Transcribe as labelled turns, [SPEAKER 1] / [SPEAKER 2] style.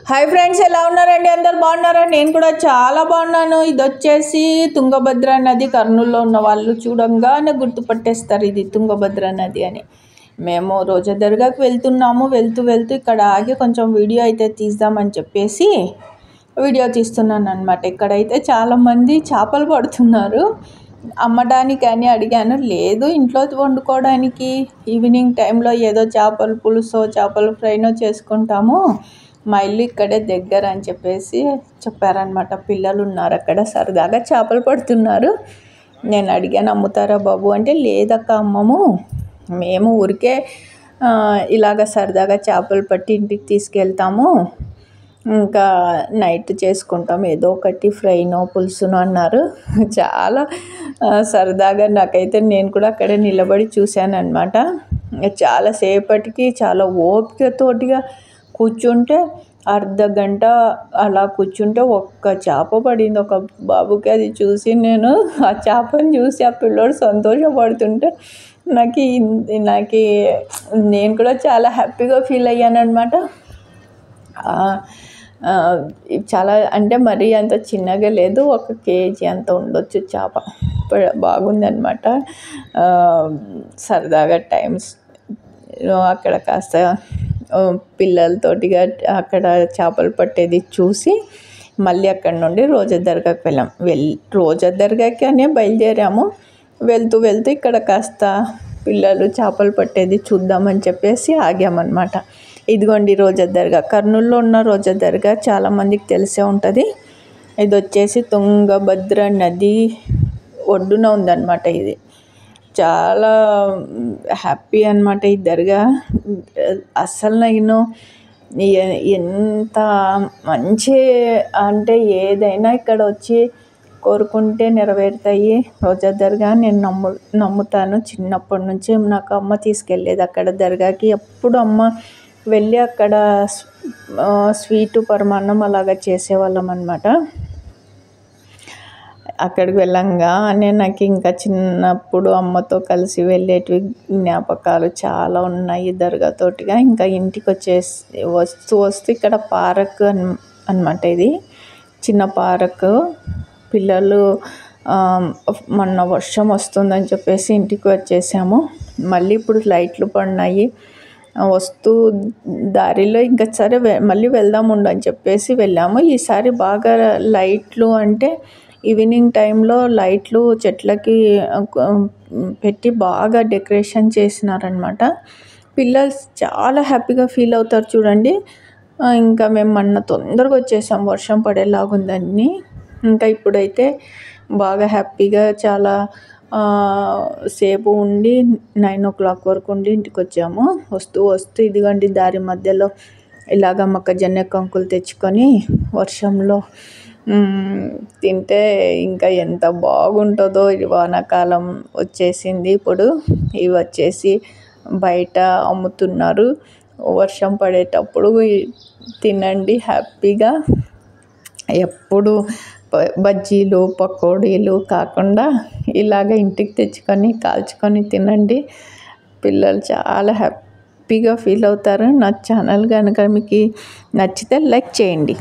[SPEAKER 1] Hi friends, ఎలా ఉన్నారండి? అందరు బాగున్నారా? నేను కూడా చాలా బాగున్నాను. ఇది వచ్చేసి తుంగభద్ర నది. కర్నూలులో ఉన్న వాళ్ళు చూడంగానే గుర్తుపట్టేస్తారు ఇది తుంగభద్ర నది అని. మేము రోజా దర్గాకి వెళ్తున్నాము. వెళ్తూ ఇక్కడ ఆగి కొంచెం వీడియో అయితే తీద్దామని చెప్పేసి వీడియో తీస్తున్నాను అనమాట. ఇక్కడైతే చాలామంది చేపలు పడుతున్నారు. అమ్మడానికి అని అడిగాను. లేదు, ఇంట్లో వండుకోవడానికి ఈవినింగ్ టైంలో ఏదో చేపల పులుసో చేపల ఫ్రైనో చేసుకుంటాము, మా ఇల్లు ఇక్కడే దగ్గర అని చెప్పేసి చెప్పారనమాట. పిల్లలు ఉన్నారు అక్కడ, సరదాగా చేపలు పడుతున్నారు. నేను అడిగాను, అమ్ముతారా బాబు అంటే, లేదక్క అమ్మము, మేము ఊరికే ఇలాగ సరదాగా చేపలు పట్టి ఇంటికి తీసుకెళ్తాము, ఇంకా నైట్ చేసుకుంటాం ఏదో ఒకటి, ఫ్రైనో పులుసునో అన్నారు. చాలా సరదాగా నాకైతే, నేను కూడా అక్కడే నిలబడి చూశాను అనమాట. చాలాసేపటికి చాలా ఓపికతోటిగా కూర్చుంటే అర్ధ గంట అలా కూర్చుంటే ఒక్క చేప పడింది ఒక బాబుకి. అది చూసి నేను ఆ చేపను చూసి ఆ పిల్లోడు సంతోషపడుతుంటే నాకు నేను కూడా చాలా హ్యాపీగా ఫీల్ అయ్యాను అనమాట. చాలా అంటే మరీ అంత చిన్నగా లేదు, 1 కేజీ అంత ఉండొచ్చు చేప. బాగుందన్నమాట. సరదాగా టైమ్స్ అక్కడ కాస్త పిల్లలతోటిగా అక్కడ చేపలు పట్టేది చూసి మళ్ళీ అక్కడ నుండి రోజా దర్గాకి వెళ్ళాం. రోజా దర్గాకి అనే బయలుదేరాము. వెళ్తూ ఇక్కడ కాస్త పిల్లలు చేపలు పట్టేది చూద్దామని చెప్పేసి ఆగామన్నమాట. ఇదిగోండి రోజా దర్గా. కర్నూలులో ఉన్న రోజా దర్గా చాలామందికి తెలిసే ఉంటుంది. ఇది వచ్చేసి తుంగభద్ర నది ఒడ్డున ఉందన్నమాట. ఇది చాలా హ్యాపీ అనమాట ఈ దర్గా. అస్సలు నేను ఎంత మంచి అంటే, ఏదైనా ఇక్కడ వచ్చి కోరుకుంటే నెరవేరుతాయి. రోజా దర్గా నేను నమ్ముతాను. చిన్నప్పటి నుంచి నాకు అమ్మ తీసుకెళ్ళేది అక్కడ దర్గాకి. ఎప్పుడు అమ్మ వెళ్ళి అక్కడ స్వీటు పరమాన్నం అలాగా చేసేవాళ్ళం అనమాట. అక్కడికి వెళ్ళంగానే నాకు ఇంకా చిన్నప్పుడు అమ్మతో కలిసి వెళ్ళేటివి జ్ఞాపకాలు చాలా ఉన్నాయి దర్గాతోటిగా. ఇంకా ఇంటికి వస్తూ ఇక్కడ పార్క్ అనమాట. ఇది చిన్న పార్క్. పిల్లలు మొన్న వర్షం వస్తుందని చెప్పేసి ఇంటికి వచ్చేసాము. మళ్ళీ ఇప్పుడు లైట్లు పడినాయి. వస్తూ దారిలో ఇంకా సరే మళ్ళీ వెళ్దాం అని చెప్పేసి వెళ్ళాము. ఈసారి బాగా లైట్లు అంటే ఈవినింగ్ టైంలో లైట్లు చెట్లకి పెట్టి బాగా డెకరేషన్ చేసినారనమాట. పిల్లలు చాలా హ్యాపీగా ఫీల్ అవుతారు చూడండి. ఇంకా మేము మొన్న తొందరగా వచ్చేసాం, వర్షం పడేలాగుందని. ఇంకా ఇప్పుడైతే బాగా హ్యాపీగా చాలా సేపు ఉండి 9 o'clock వరకు ఉండి ఇంటికి వచ్చాము. వస్తూ ఇదిగోండి దారి మధ్యలో ఇలాగ మొక్కజొన్న కంకులు తెచ్చుకొని వర్షంలో తింటే ఇంకా ఎంత బాగుంటుందో. ఇది వానాకాలం వచ్చేసింది ఇప్పుడు. ఇవి వచ్చేసి బయట అమ్ముతున్నారు. వర్షం పడేటప్పుడు తినండి హ్యాపీగా. ఎప్పుడు బజ్జీలు పకోడీలు కాకుండా ఇలాగ ఇంటికి తెచ్చుకొని కాల్చుకొని తినండి. పిల్లలు చాలా హ్యాపీగా ఫీల్ అవుతారు. నా ఛానల్ కనుక మీకు నచ్చితే లైక్ చేయండి.